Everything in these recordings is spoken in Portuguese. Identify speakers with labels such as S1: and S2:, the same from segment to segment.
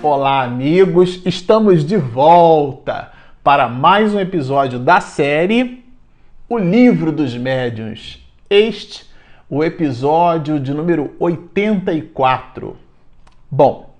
S1: Olá, amigos! Estamos de volta para mais um episódio da série O Livro dos Médiuns. Este, o episódio de número 84. Bom,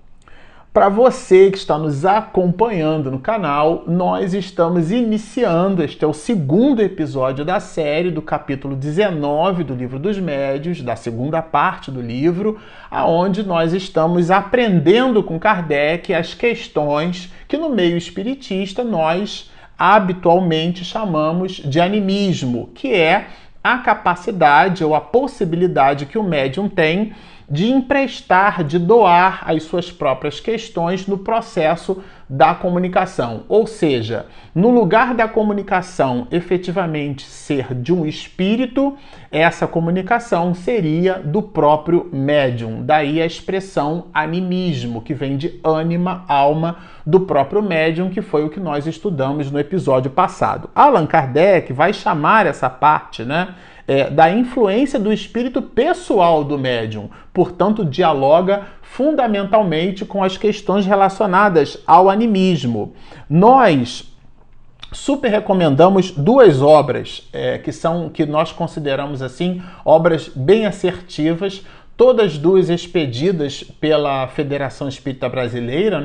S1: para você que está nos acompanhando no canal, nós estamos iniciando, este é o segundo episódio da série, do capítulo 19 do Livro dos Médiuns, da segunda parte do livro, aonde nós estamos aprendendo com Kardec as questões que no meio espiritista nós habitualmente chamamos de animismo, que é a capacidade ou a possibilidade que o médium tem de emprestar, de doar as suas próprias questões no processo da comunicação. Ou seja, no lugar da comunicação efetivamente ser de um espírito, essa comunicação seria do próprio médium. Daí a expressão animismo, que vem de ânima, alma do próprio médium, que foi o que nós estudamos no episódio passado. Allan Kardec vai chamar essa parte, da influência do espírito pessoal do médium. Portanto, dialoga fundamentalmente com as questões relacionadas ao animismo. Nós super recomendamos duas obras que nós consideramos assim obras bem assertivas, todas duas expedidas pela Federação Espírita Brasileira,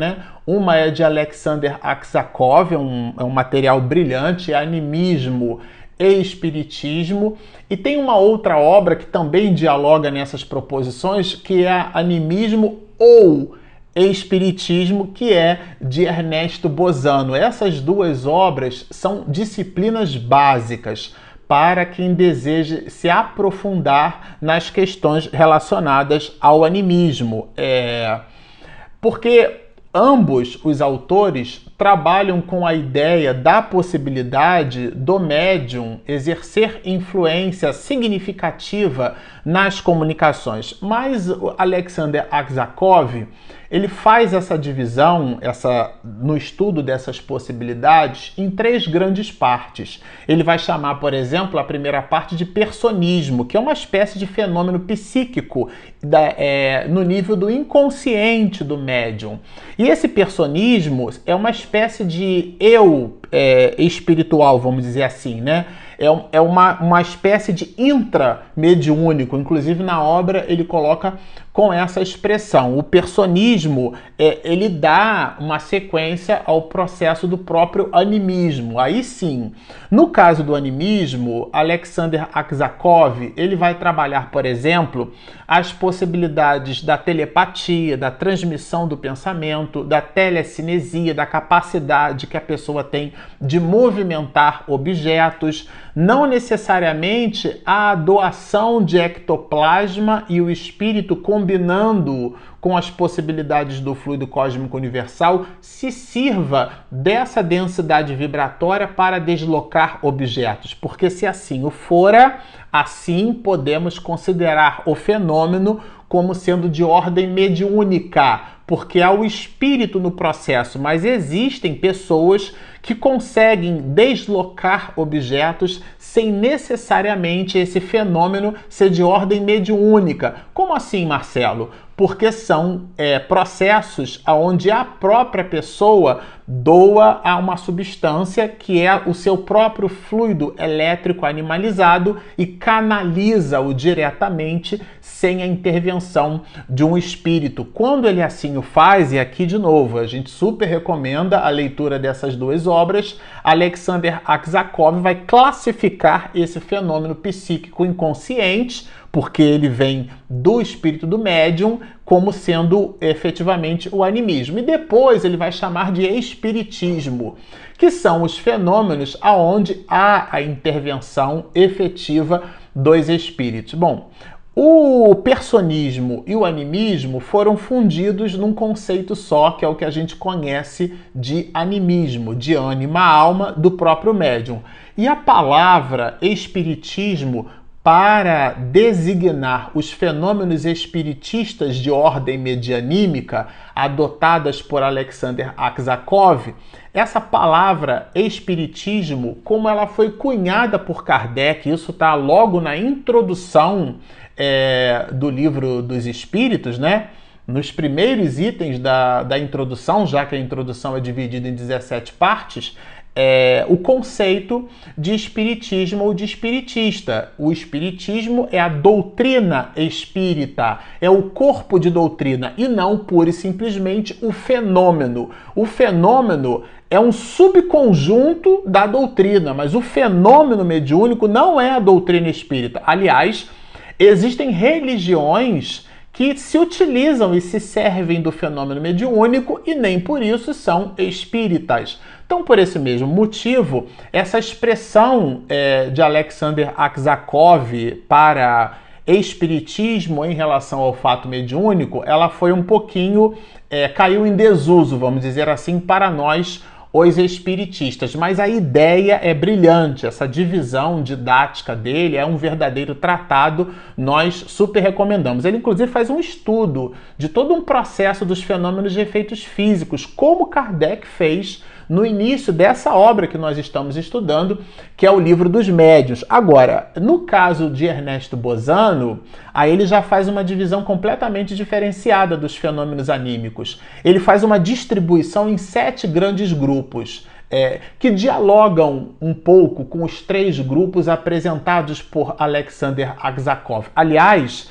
S1: Uma é de Alexander Aksakov, é um material brilhante, é Animismo e Espiritismo, e tem uma outra obra que também dialoga nessas proposições, que é Animismo ou Espiritismo, que é de Ernesto Bozano. Essas duas obras são disciplinas básicas para quem deseja se aprofundar nas questões relacionadas ao animismo. Porque ambos os autores trabalham com a ideia da possibilidade do médium exercer influência significativa nas comunicações. Mas o Alexander Aksakov, ele faz essa divisão, no estudo dessas possibilidades, em três grandes partes. Ele vai chamar, por exemplo, a primeira parte de personismo, que é uma espécie de fenômeno psíquico no nível do inconsciente do médium. E esse personismo é uma espécie de eu espiritual, vamos dizer assim, É uma espécie de intramediúnico. Inclusive, na obra, ele coloca com essa expressão. O personismo, ele dá uma sequência ao processo do próprio animismo. Aí sim, no caso do animismo, Alexander Aksakov, ele vai trabalhar, por exemplo, as possibilidades da telepatia, da transmissão do pensamento, da telecinesia, da capacidade que a pessoa tem de movimentar objetos, não necessariamente a doação de ectoplasma e o espírito combinando com as possibilidades do fluido cósmico universal se sirva dessa densidade vibratória para deslocar objetos, porque se assim o fora, assim podemos considerar o fenômeno como sendo de ordem mediúnica, porque há o espírito no processo, mas existem pessoas que conseguem deslocar objetos sem necessariamente esse fenômeno ser de ordem mediúnica. Como assim, Marcelo? Porque são processos onde a própria pessoa doa a uma substância que é o seu próprio fluido elétrico animalizado e canaliza-o diretamente sem a intervenção de um espírito. Quando ele assim o faz, e aqui de novo, a gente super recomenda a leitura dessas duas obras, Alexander Aksakov vai classificar esse fenômeno psíquico inconsciente, porque ele vem do espírito do médium, como sendo efetivamente o animismo. E depois ele vai chamar de espiritismo, que são os fenômenos aonde há a intervenção efetiva dos espíritos. Bom, o personismo e o animismo foram fundidos num conceito só, que é o que a gente conhece de animismo, de ânima, alma do próprio médium. E a palavra espiritismo, para designar os fenômenos espiritistas de ordem medianímica adotadas por Alexander Aksakov, essa palavra espiritismo, como ela foi cunhada por Kardec, isso está logo na introdução do Livro dos Espíritos, nos primeiros itens da introdução, já que a introdução é dividida em 17 partes, o conceito de espiritismo ou de espiritista. O espiritismo é a doutrina espírita, é o corpo de doutrina e não pura e simplesmente o fenômeno. O fenômeno é um subconjunto da doutrina, mas o fenômeno mediúnico não é a doutrina espírita. Aliás, existem religiões que se utilizam e se servem do fenômeno mediúnico e nem por isso são espíritas. Então, por esse mesmo motivo, essa expressão de Alexander Aksakov para espiritismo em relação ao fato mediúnico, ela foi um pouquinho, caiu em desuso, vamos dizer assim, para nós, os espiritistas, mas a ideia é brilhante, essa divisão didática dele é um verdadeiro tratado, nós super recomendamos. Ele inclusive faz um estudo de todo um processo dos fenômenos de efeitos físicos, como Kardec fez no início dessa obra que nós estamos estudando, que é o Livro dos Médiuns. Agora, no caso de Ernesto Bozano, aí ele já faz uma divisão completamente diferenciada dos fenômenos anímicos. Ele faz uma distribuição em 7 grandes grupos, que dialogam um pouco com os 3 grupos apresentados por Alexander Aksakov. Aliás,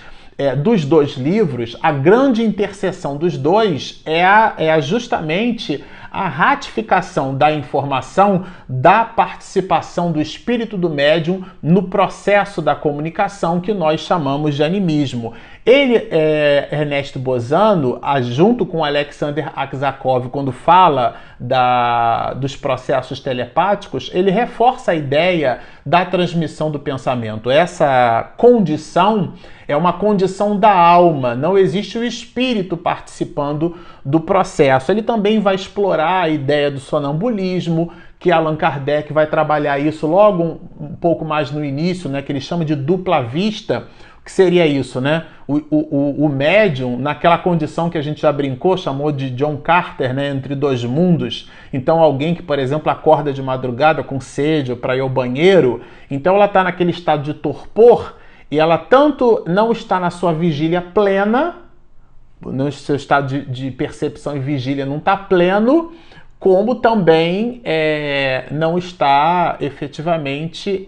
S1: dos 2 livros, a grande interseção dos dois é justamente a ratificação da informação da participação do espírito do médium no processo da comunicação que nós chamamos de animismo. Ele, Ernesto Bozano, junto com Alexander Aksakov, quando fala dos processos telepáticos, ele reforça a ideia da transmissão do pensamento. Essa condição é uma condição da alma, não existe o espírito participando do processo. Ele também vai explorar a ideia do sonambulismo, que Allan Kardec vai trabalhar isso logo um pouco mais no início, né, que ele chama de dupla vista. O que seria isso, né? O médium, naquela condição que a gente já brincou, chamou de John Carter, né, entre 2 mundos. Então alguém que, por exemplo, acorda de madrugada com sede para ir ao banheiro, então ela está naquele estado de torpor e ela tanto não está na sua vigília plena, no seu estado de percepção e vigília não está pleno, como também não está efetivamente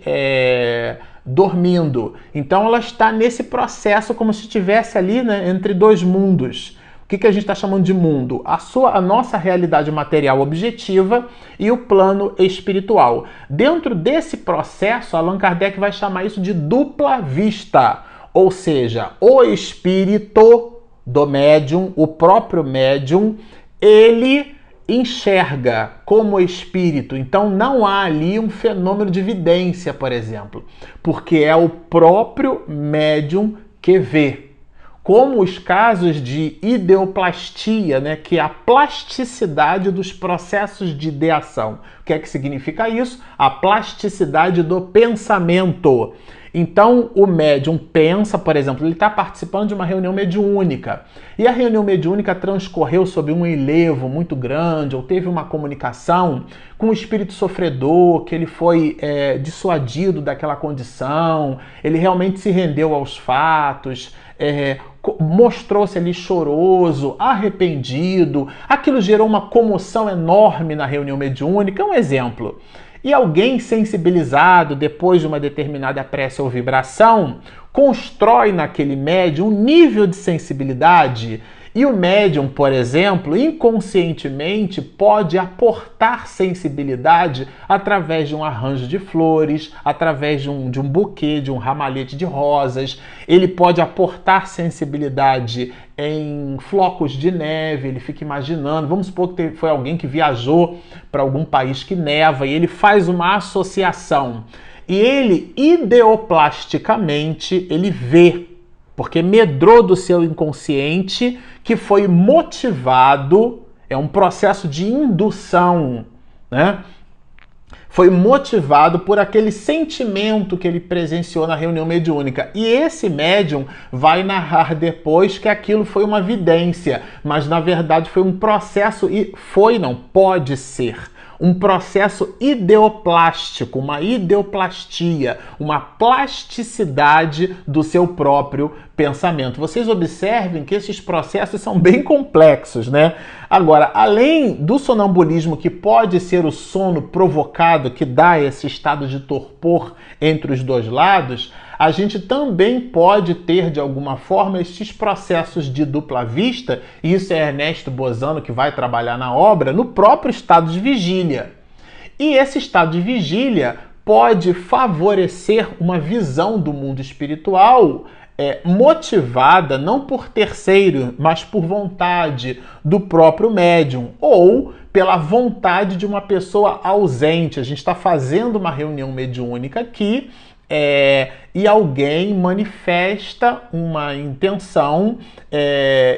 S1: dormindo. Então ela está nesse processo como se estivesse ali, né, entre 2 mundos. O que a gente está chamando de mundo? A nossa realidade material objetiva e o plano espiritual. Dentro desse processo, Allan Kardec vai chamar isso de dupla vista, ou seja, o espírito do médium, o próprio médium, ele enxerga como espírito. Então não há ali um fenômeno de evidência, por exemplo, porque é o próprio médium que vê. Como os casos de ideoplastia, né, que é a plasticidade dos processos de ideação. O que é que significa isso? A plasticidade do pensamento. Então, o médium pensa, por exemplo, ele está participando de uma reunião mediúnica e a reunião mediúnica transcorreu sob um enlevo muito grande ou teve uma comunicação com o espírito sofredor, que ele foi dissuadido daquela condição, ele realmente se rendeu aos fatos, mostrou-se ali choroso, arrependido, aquilo gerou uma comoção enorme na reunião mediúnica. Um exemplo. E alguém sensibilizado, depois de uma determinada prece ou vibração, constrói naquele médium um nível de sensibilidade. E o médium, por exemplo, inconscientemente pode aportar sensibilidade através de um arranjo de flores, através de um buquê, de um ramalhete de rosas. Ele pode aportar sensibilidade em flocos de neve, ele fica imaginando. Vamos supor que foi alguém que viajou para algum país que neva e ele faz uma associação. E ele, ideoplasticamente, ele vê, porque medrou do seu inconsciente, que foi motivado, é um processo de indução, né? Foi motivado por aquele sentimento que ele presenciou na reunião mediúnica. E esse médium vai narrar depois que aquilo foi uma vidência, mas na verdade foi um processo, e pode ser um processo ideoplástico, uma ideoplastia, uma plasticidade do seu próprio pensamento. Vocês observem que esses processos são bem complexos, né? Agora, além do sonambulismo, que pode ser o sono provocado, que dá esse estado de torpor entre os dois lados, a gente também pode ter, de alguma forma, esses processos de dupla vista, e isso é Ernesto Bozano que vai trabalhar na obra, no próprio estado de vigília. E esse estado de vigília pode favorecer uma visão do mundo espiritual motivada não por terceiro, mas por vontade do próprio médium ou pela vontade de uma pessoa ausente. A gente está fazendo uma reunião mediúnica aqui e alguém manifesta uma intenção.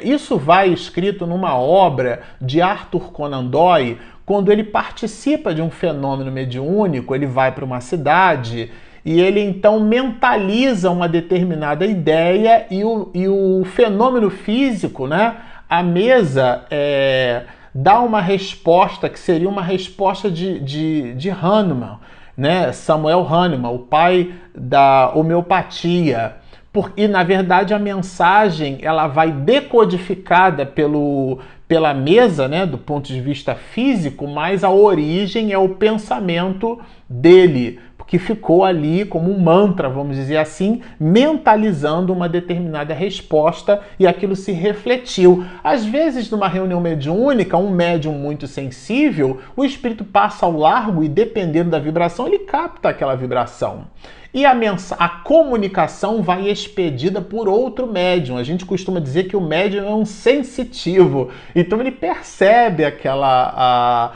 S1: Isso vai escrito numa obra de Arthur Conan Doyle. Quando ele participa de um fenômeno mediúnico, ele vai para uma cidade e ele então mentaliza uma determinada ideia e o fenômeno físico, né? A mesa dá uma resposta que seria uma resposta de Hahnemann, né? Samuel Hahnemann, o pai da homeopatia. E, na verdade, a mensagem ela vai decodificada pela mesa, né, do ponto de vista físico, mas a origem é o pensamento dele, que ficou ali como um mantra, vamos dizer assim, mentalizando uma determinada resposta e aquilo se refletiu. Às vezes, numa reunião mediúnica, um médium muito sensível, o espírito passa ao largo e, dependendo da vibração, ele capta aquela vibração. E a comunicação vai expedida por outro médium. A gente costuma dizer que o médium é um sensitivo. Então ele percebe aquela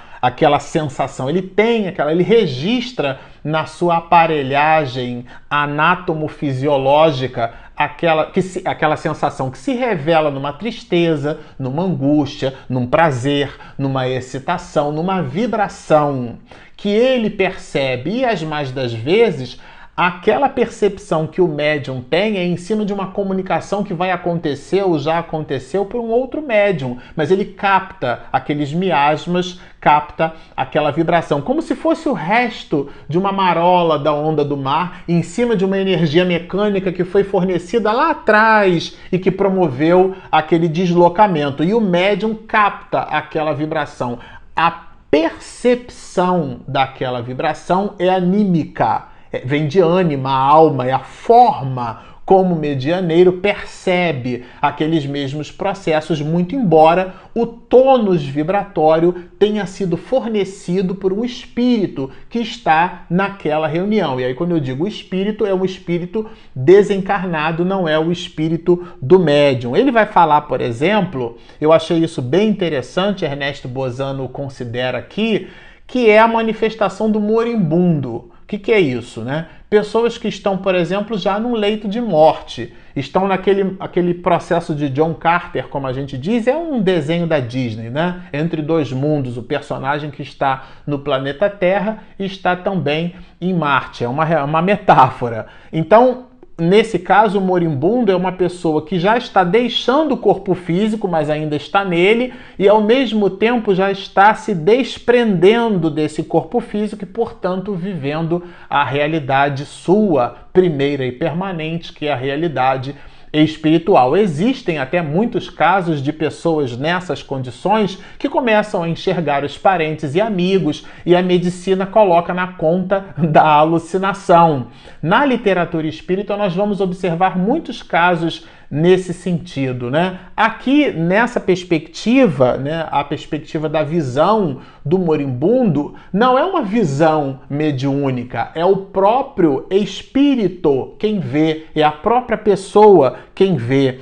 S1: sensação, ele registra na sua aparelhagem anatomofisiológica aquela sensação que se revela numa tristeza, numa angústia, num prazer, numa excitação, numa vibração que ele percebe. E as mais das vezes, aquela percepção que o médium tem é em cima de uma comunicação que vai acontecer ou já aconteceu por um outro médium, mas ele capta aqueles miasmas, capta aquela vibração, como se fosse o resto de uma marola da onda do mar em cima de uma energia mecânica que foi fornecida lá atrás e que promoveu aquele deslocamento. E o médium capta aquela vibração. A percepção daquela vibração é anímica. Vem de ânima, a alma, é a forma como o medianeiro percebe aqueles mesmos processos, muito embora o tônus vibratório tenha sido fornecido por um espírito que está naquela reunião. E aí, quando eu digo espírito, é um espírito desencarnado, não é o espírito do médium. Ele vai falar, por exemplo, eu achei isso bem interessante, Ernesto Bozano considera aqui, que é a manifestação do moribundo. O que é isso, né? Pessoas que estão, por exemplo, já num leito de morte, estão naquele processo de John Carter, como a gente diz, é um desenho da Disney, né? Entre dois mundos, o personagem que está no planeta Terra está também em Marte, é uma metáfora. Então, nesse caso, o moribundo é uma pessoa que já está deixando o corpo físico, mas ainda está nele, e ao mesmo tempo já está se desprendendo desse corpo físico e, portanto, vivendo a realidade sua, primeira e permanente, que é a realidade espiritual. Existem até muitos casos de pessoas nessas condições que começam a enxergar os parentes e amigos e a medicina coloca na conta da alucinação. Na literatura espírita nós vamos observar muitos casos nesse sentido, né? Aqui, nessa perspectiva, né, a perspectiva da visão do moribundo, não é uma visão mediúnica, é o próprio espírito quem vê, é a própria pessoa quem vê.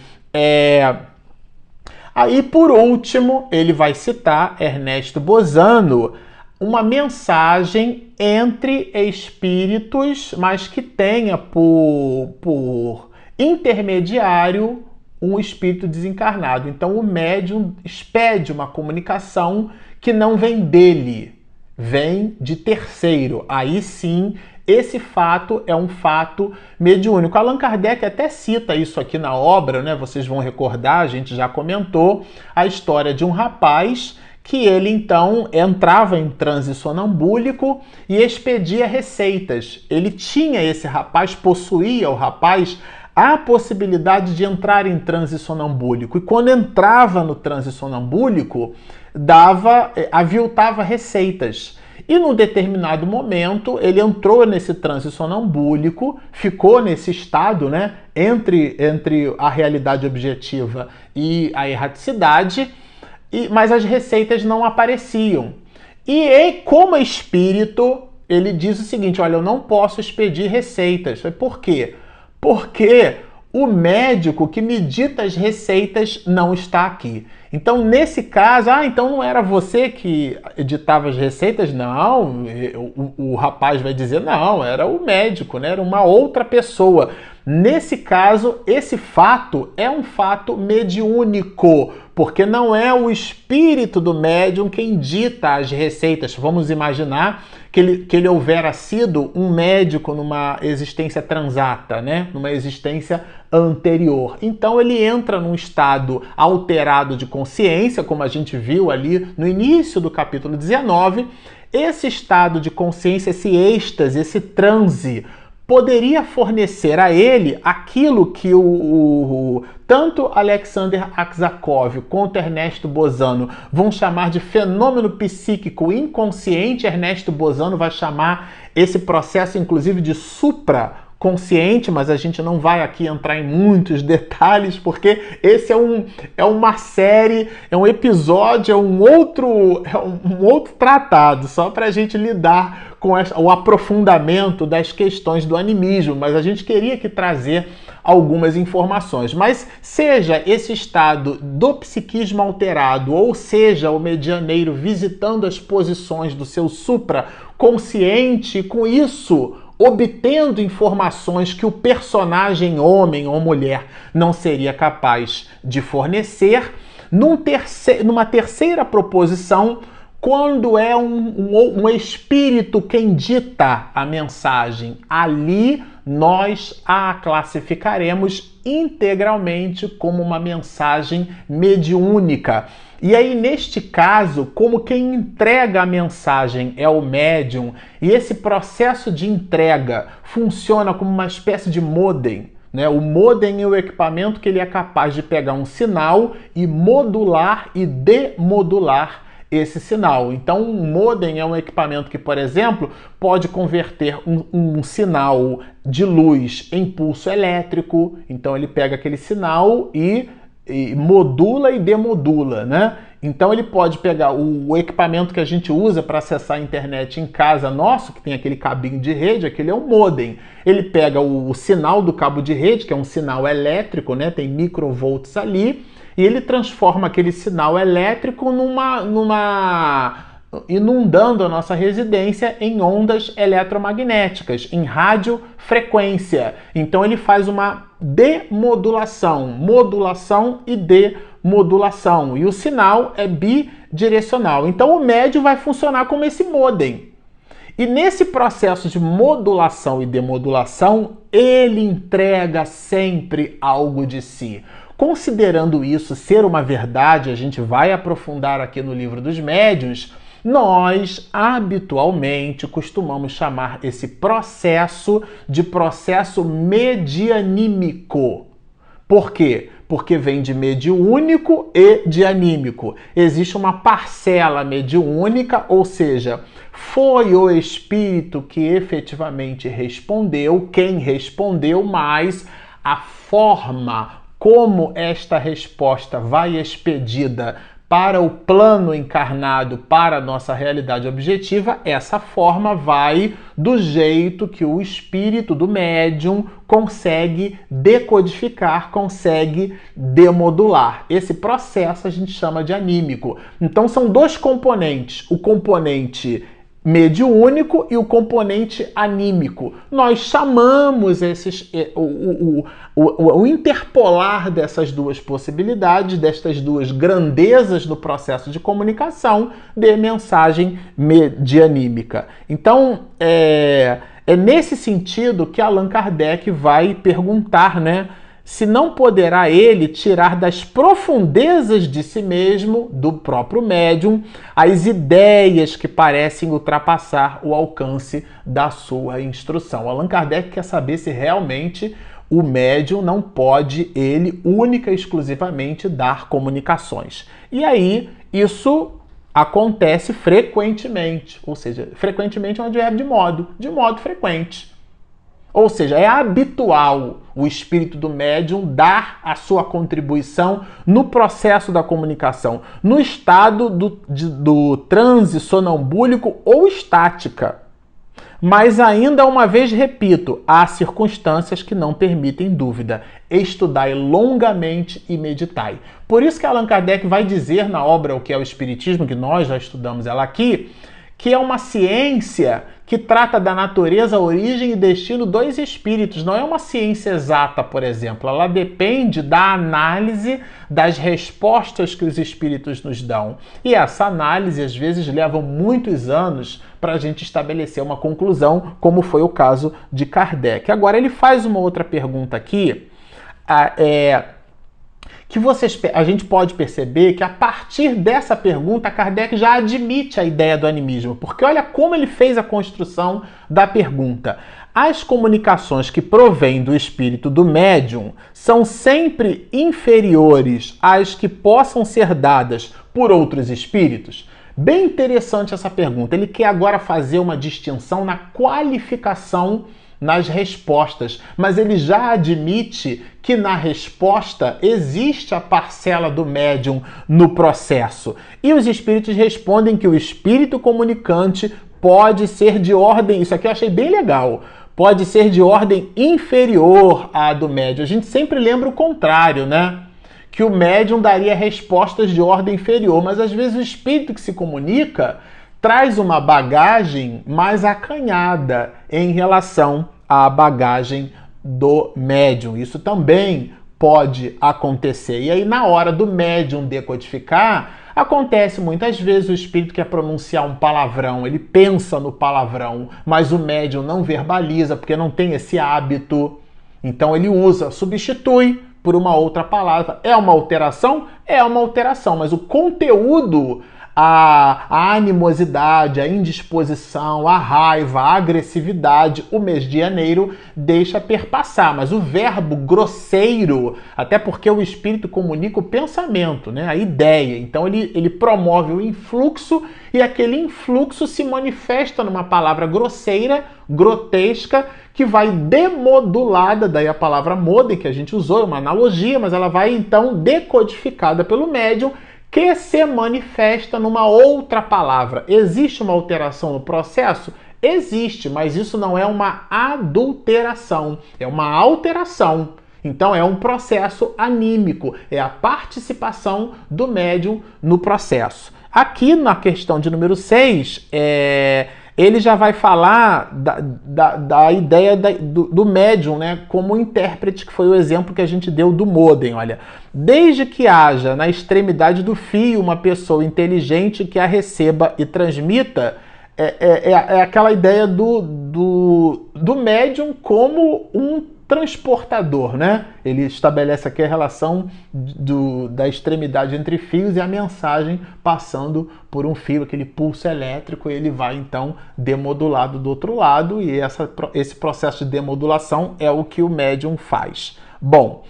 S1: Aí, por último, ele vai citar Ernesto Bozano, uma mensagem entre espíritos, mas que tenha por intermediário um espírito desencarnado. Então o médium expede uma comunicação que não vem dele, vem de terceiro. Aí sim, esse fato é um fato mediúnico. Allan Kardec até cita isso aqui na obra, né? Vocês vão recordar, a gente já comentou a história de um rapaz que ele então entrava em transe sonambúlico e expedia receitas. Ele tinha, esse rapaz, possuía o rapaz, a possibilidade de entrar em transe sonambúlico. E quando entrava no transe sonambúlico, aviltava receitas. E num determinado momento, ele entrou nesse transe sonambúlico, ficou nesse estado, né, entre a realidade objetiva e a erraticidade, mas as receitas não apareciam. E como espírito, ele diz o seguinte: olha, eu não posso expedir receitas. Por quê? Porque o médico que me dita as receitas não está aqui. Então, nesse caso, então não era você que editava as receitas? Não, o rapaz vai dizer, não, era o médico, né? Era uma outra pessoa. Nesse caso, esse fato é um fato mediúnico, porque não é o espírito do médium quem dita as receitas. Vamos imaginar que ele houvera sido um médico numa existência transata, né? Numa existência anterior. Então ele entra num estado alterado de consciência, como a gente viu ali no início do capítulo 19. Esse estado de consciência, esse êxtase, esse transe, poderia fornecer a ele aquilo que tanto Alexander Aksakov quanto Ernesto Bozano vão chamar de fenômeno psíquico inconsciente. Ernesto Bozano vai chamar esse processo, inclusive, de supraconsciente, mas a gente não vai aqui entrar em muitos detalhes, porque esse é uma série, é um episódio, é um outro tratado, só para a gente lidar com o aprofundamento das questões do animismo, mas a gente queria aqui trazer algumas informações. Mas seja esse estado do psiquismo alterado, ou seja o medianeiro visitando as posições do seu supraconsciente, com isso obtendo informações que o personagem homem ou mulher não seria capaz de fornecer, numa terceira proposição, quando é um espírito quem dita a mensagem, ali nós a classificaremos integralmente como uma mensagem mediúnica. E aí, neste caso, como quem entrega a mensagem é o médium, e esse processo de entrega funciona como uma espécie de modem, né? O modem é o equipamento que ele é capaz de pegar um sinal e modular e demodular esse sinal. Então, um modem é um equipamento que, por exemplo, pode converter um sinal de luz em pulso elétrico. Então, ele pega aquele sinal e modula e demodula, né? Então ele pode pegar o equipamento que a gente usa para acessar a internet em casa nosso, que tem aquele cabinho de rede, aquele é um modem. Ele pega o sinal do cabo de rede, que é um sinal elétrico, né? Tem microvolts ali, e ele transforma aquele sinal elétrico inundando a nossa residência em ondas eletromagnéticas, em radiofrequência. Então ele faz uma demodulação, modulação e demodulação. E o sinal é bidirecional. Então o médio vai funcionar como esse modem. E nesse processo de modulação e demodulação, ele entrega sempre algo de si. Considerando isso ser uma verdade, a gente vai aprofundar aqui no Livro dos Médiuns, nós habitualmente costumamos chamar esse processo de processo medianímico. Por quê? Porque vem de mediúnico e de anímico. Existe uma parcela mediúnica, ou seja, foi o espírito que efetivamente respondeu, quem respondeu, mas a forma como esta resposta vai expedida para o plano encarnado, para a nossa realidade objetiva, essa forma vai do jeito que o espírito do médium consegue decodificar, consegue demodular. Esse processo a gente chama de anímico. Então são dois componentes, o componente mediúnico e o componente anímico. Nós chamamos o interpolar dessas duas possibilidades, destas duas grandezas do processo de comunicação, de mensagem medianímica. Então, é nesse sentido que Allan Kardec vai perguntar, né? se não poderá ele tirar das profundezas de si mesmo, do próprio médium, as ideias que parecem ultrapassar o alcance da sua instrução. Allan Kardec quer saber se realmente o médium não pode, ele, única e exclusivamente, dar comunicações. E aí, isso acontece frequentemente, ou seja, frequentemente é um advérbio de modo frequente. Ou seja, é habitual o espírito do médium dar a sua contribuição no processo da comunicação, no estado do transe sonambúlico ou estática. Mas ainda uma vez repito, há circunstâncias que não permitem dúvida. Estudai longamente e meditai. Por isso que Allan Kardec vai dizer na obra O que é o Espiritismo, que nós já estudamos ela aqui, que é uma ciência que trata da natureza, origem e destino dos espíritos. Não é uma ciência exata, por exemplo. Ela depende da análise das respostas que os espíritos nos dão. E essa análise, às vezes, leva muitos anos para a gente estabelecer uma conclusão, como foi o caso de Kardec. Agora, ele faz uma outra pergunta aqui, que a gente pode perceber que a partir dessa pergunta, Kardec já admite a ideia do animismo, porque olha como ele fez a construção da pergunta. As comunicações que provêm do espírito do médium são sempre inferiores às que possam ser dadas por outros espíritos? Bem interessante essa pergunta. Ele quer agora fazer uma distinção na qualificação nas respostas, mas ele já admite que na resposta existe a parcela do médium no processo. E os espíritos respondem que o espírito comunicante pode ser de ordem, isso aqui eu achei bem legal, pode ser de ordem inferior à do médium. A gente sempre lembra o contrário, né? Que o médium daria respostas de ordem inferior, mas às vezes o espírito que se comunica traz uma bagagem mais acanhada em relação à bagagem do médium. Isso também pode acontecer. E aí, na hora do médium decodificar, acontece muitas vezes o espírito quer pronunciar um palavrão, ele pensa no palavrão, mas o médium não verbaliza porque não tem esse hábito. Então ele usa, substitui por uma outra palavra. É uma alteração? É uma alteração, mas o conteúdo, a animosidade, a indisposição, a raiva, a agressividade, o medianeiro deixa perpassar. Mas o verbo grosseiro, até porque o espírito comunica o pensamento, né? A ideia. Então ele promove o influxo e aquele influxo se manifesta numa palavra grosseira, grotesca, que vai demodulada, daí a palavra modem que a gente usou, é uma analogia, mas ela vai então decodificada pelo médium, que se manifesta numa outra palavra. Existe uma alteração no processo? Existe, mas isso não é uma adulteração, é uma alteração. Então é um processo anímico, é a participação do médium no processo. Aqui na questão de número 6, ele já vai falar da ideia do médium, né, como intérprete, que foi o exemplo que a gente deu do modem. Olha, desde que haja na extremidade do fio uma pessoa inteligente que a receba e transmita, é aquela ideia do médium como um transportador, né? Ele estabelece aqui a relação da extremidade entre fios e a mensagem passando por um fio, aquele pulso elétrico, e ele vai então demodulado do outro lado, e esse processo de demodulação é o que o médium faz. Bom,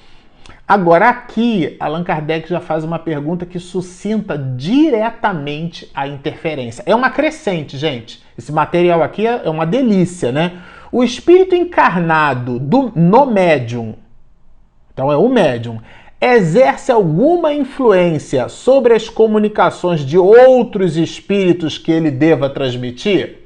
S1: agora aqui Allan Kardec já faz uma pergunta que suscita diretamente a interferência. É uma crescente, gente. Esse material aqui é uma delícia, né? O espírito encarnado no médium, então é o médium, exerce alguma influência sobre as comunicações de outros espíritos que ele deva transmitir?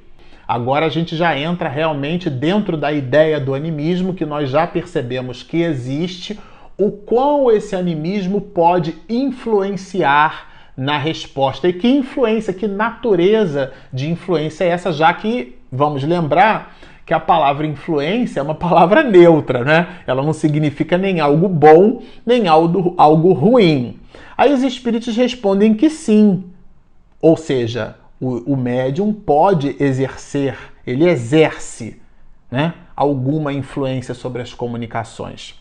S1: Agora a gente já entra realmente dentro da ideia do animismo, que nós já percebemos que existe, o quão esse animismo pode influenciar na resposta. E que influência, que natureza de influência é essa, já que, vamos lembrar, que a palavra influência é uma palavra neutra, né? Ela não significa nem algo bom, nem algo ruim. Aí os espíritos respondem que sim. Ou seja, o médium pode exercer, ele exerce, né, alguma influência sobre as comunicações.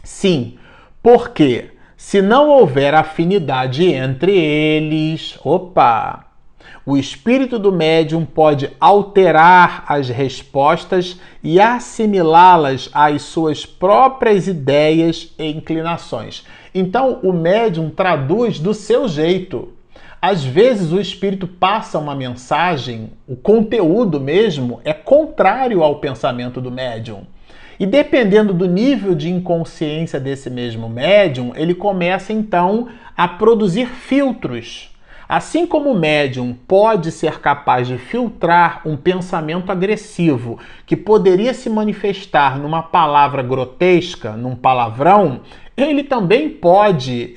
S1: Sim, porque se não houver afinidade entre eles, o espírito do médium pode alterar as respostas e assimilá-las às suas próprias ideias e inclinações. Então, o médium traduz do seu jeito. Às vezes, o espírito passa uma mensagem, o conteúdo mesmo é contrário ao pensamento do médium. E dependendo do nível de inconsciência desse mesmo médium, ele começa então a produzir filtros. Assim como o médium pode ser capaz de filtrar um pensamento agressivo que poderia se manifestar numa palavra grotesca, num palavrão, ele também pode,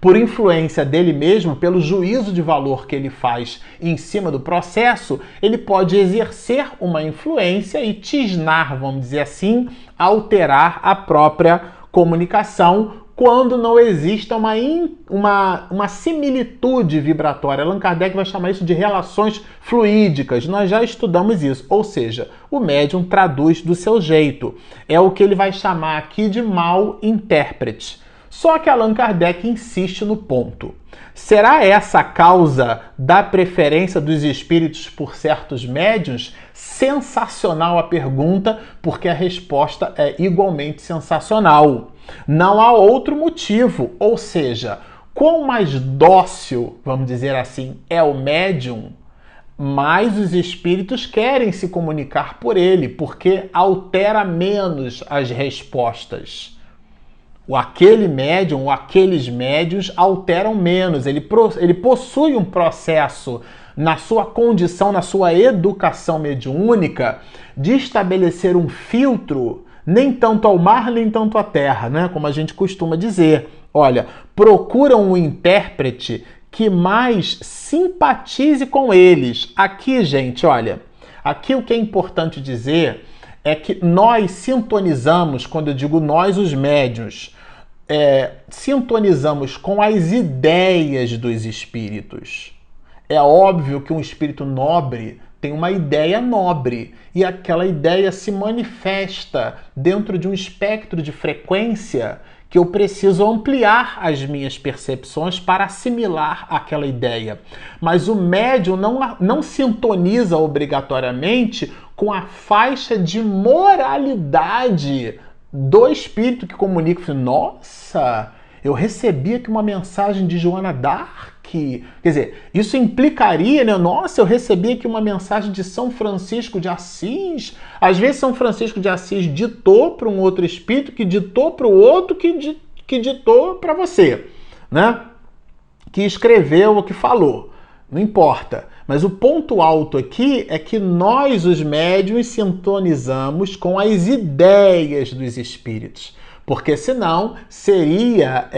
S1: por influência dele mesmo, pelo juízo de valor que ele faz em cima do processo, ele pode exercer uma influência e tisnar, vamos dizer assim, alterar a própria comunicação, quando não exista uma similitude vibratória. Allan Kardec vai chamar isso de relações fluídicas. Nós já estudamos isso. Ou seja, o médium traduz do seu jeito. É o que ele vai chamar aqui de mau intérprete. Só que Allan Kardec insiste no ponto. Será essa a causa da preferência dos espíritos por certos médiuns? Sensacional a pergunta, porque a resposta é igualmente sensacional. Não há outro motivo, ou seja, quanto mais dócil, vamos dizer assim, é o médium, mais os espíritos querem se comunicar por ele, porque altera menos as respostas. Aquele médium ou aqueles médiuns alteram menos, ele possui um processo na sua condição, na sua educação mediúnica, de estabelecer um filtro, nem tanto ao mar, nem tanto à terra, né? Como a gente costuma dizer. Olha, procuram um intérprete que mais simpatize com eles. Aqui, gente, olha, aqui o que é importante dizer é que nós sintonizamos, quando eu digo nós, os médiuns, sintonizamos com as ideias dos espíritos. É óbvio que um espírito nobre tem uma ideia nobre e aquela ideia se manifesta dentro de um espectro de frequência que eu preciso ampliar as minhas percepções para assimilar aquela ideia. Mas o médium não sintoniza obrigatoriamente com a faixa de moralidade do espírito que comunica. Nossa, eu recebi aqui uma mensagem de Joana d'Arc. Quer dizer, isso implicaria, né? Nossa, eu recebi aqui uma mensagem de São Francisco de Assis. Às vezes São Francisco de Assis ditou para um outro espírito, que ditou para o outro, que ditou para você, né? Que escreveu ou que falou. Não importa. Mas o ponto alto aqui é que nós, os médiuns, sintonizamos com as ideias dos espíritos. Porque senão seria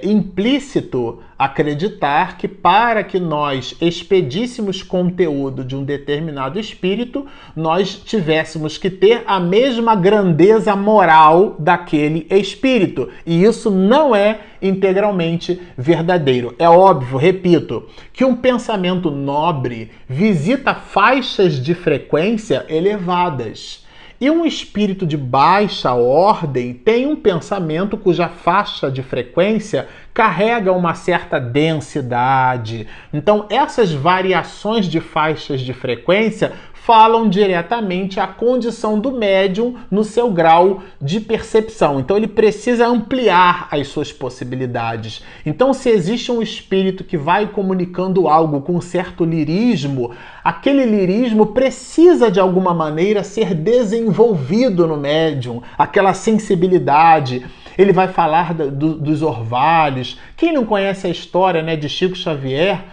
S1: implícito acreditar que para que nós expedíssemos conteúdo de um determinado espírito, nós tivéssemos que ter a mesma grandeza moral daquele espírito. E isso não é integralmente verdadeiro. É óbvio, repito, que um pensamento nobre visita faixas de frequência elevadas. E um espírito de baixa ordem tem um pensamento cuja faixa de frequência carrega uma certa densidade. Então, essas variações de faixas de frequência falam diretamente à condição do médium no seu grau de percepção. Então, ele precisa ampliar as suas possibilidades. Então, se existe um espírito que vai comunicando algo com certo lirismo, aquele lirismo precisa, de alguma maneira, ser desenvolvido no médium, aquela sensibilidade. Ele vai falar dos orvalhos. Quem não conhece a história, né, de Chico Xavier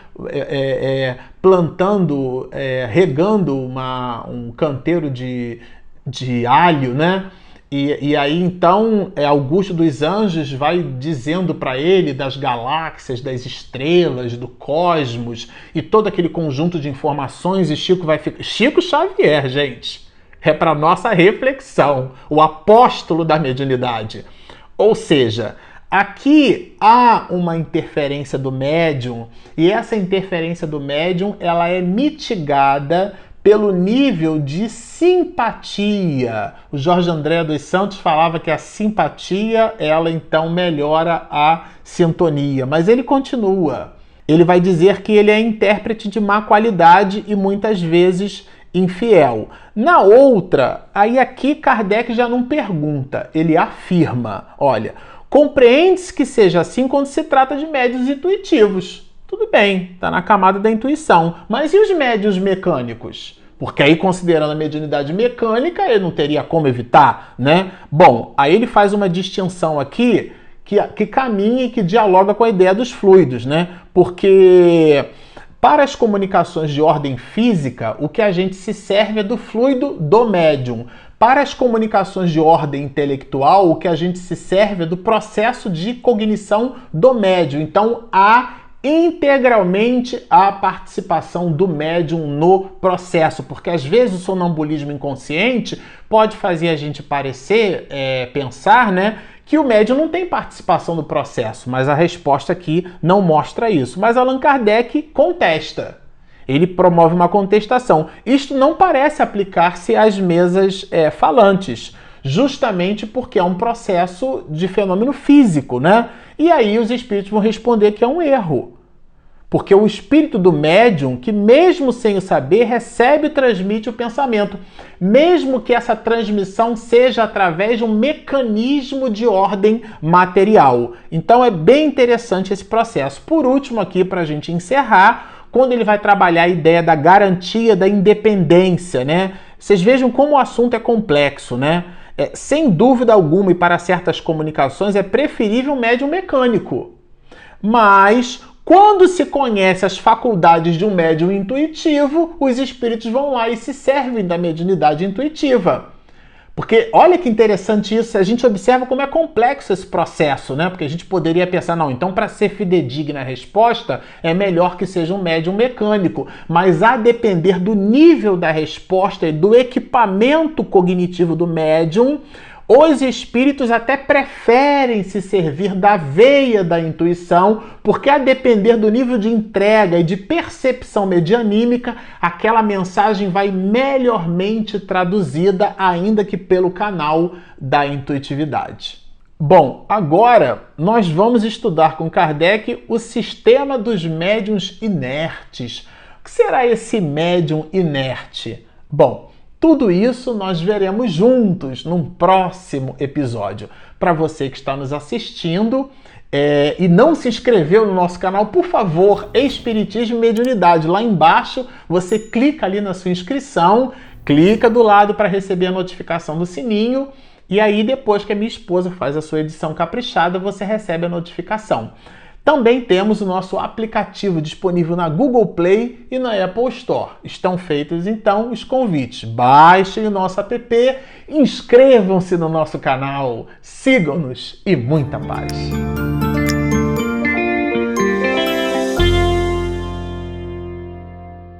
S1: plantando, regando um canteiro de alho, né? E aí então Augusto dos Anjos vai dizendo para ele das galáxias, das estrelas, do cosmos e todo aquele conjunto de informações, e Chico vai ficar... Chico Xavier, gente, é para nossa reflexão, o apóstolo da mediunidade. Ou seja, aqui há uma interferência do médium, e essa interferência do médium ela é mitigada pelo nível de simpatia. O Jorge André dos Santos falava que a simpatia, ela então melhora a sintonia, mas ele continua. Ele vai dizer que ele é intérprete de má qualidade e muitas vezes infiel. Na outra, aí aqui Kardec já não pergunta, ele afirma, olha, compreende-se que seja assim quando se trata de médiuns intuitivos. Tudo bem, está na camada da intuição. Mas e os médiuns mecânicos? Porque aí, considerando a mediunidade mecânica, ele não teria como evitar, né? Bom, aí ele faz uma distinção aqui que caminha e que dialoga com a ideia dos fluidos, né? Porque para as comunicações de ordem física, o que a gente se serve é do fluido do médium. Para as comunicações de ordem intelectual, o que a gente se serve é do processo de cognição do médium. Então, há integralmente a participação do médium no processo, porque às vezes o sonambulismo inconsciente pode fazer a gente pensar, né, que o médium não tem participação no processo, mas a resposta aqui não mostra isso. Mas Allan Kardec contesta. Ele promove uma contestação. Isto não parece aplicar-se às mesas falantes, justamente porque é um processo de fenômeno físico, né? E aí os espíritos vão responder que é um erro. Porque o espírito do médium, que mesmo sem o saber, recebe e transmite o pensamento, mesmo que essa transmissão seja através de um mecanismo de ordem material. Então é bem interessante esse processo. Por último aqui, para a gente encerrar, quando ele vai trabalhar a ideia da garantia da independência, né? Vocês vejam como o assunto é complexo, né? Sem dúvida alguma, e para certas comunicações, é preferível um médium mecânico. Mas, quando se conhece as faculdades de um médium intuitivo, os espíritos vão lá e se servem da mediunidade intuitiva. Porque olha que interessante isso, a gente observa como é complexo esse processo, né? Porque a gente poderia pensar, não, então para ser fidedigna a resposta, é melhor que seja um médium mecânico. Mas a depender do nível da resposta e do equipamento cognitivo do médium, os espíritos até preferem se servir da veia da intuição, porque a depender do nível de entrega e de percepção medianímica, aquela mensagem vai melhormente traduzida, ainda que pelo canal da intuitividade. Bom, agora nós vamos estudar com Kardec o sistema dos médiuns inertes. O que será esse médium inerte? Bom, tudo isso nós veremos juntos num próximo episódio. Para você que está nos assistindo e não se inscreveu no nosso canal, por favor, Espiritismo e Mediunidade. Lá embaixo você clica ali na sua inscrição, clica do lado para receber a notificação do sininho e aí depois que a minha esposa faz a sua edição caprichada, você recebe a notificação. Também temos o nosso aplicativo disponível na Google Play e na Apple Store. Estão feitos, então, os convites. Baixem o nosso app, inscrevam-se no nosso canal, sigam-nos e muita paz!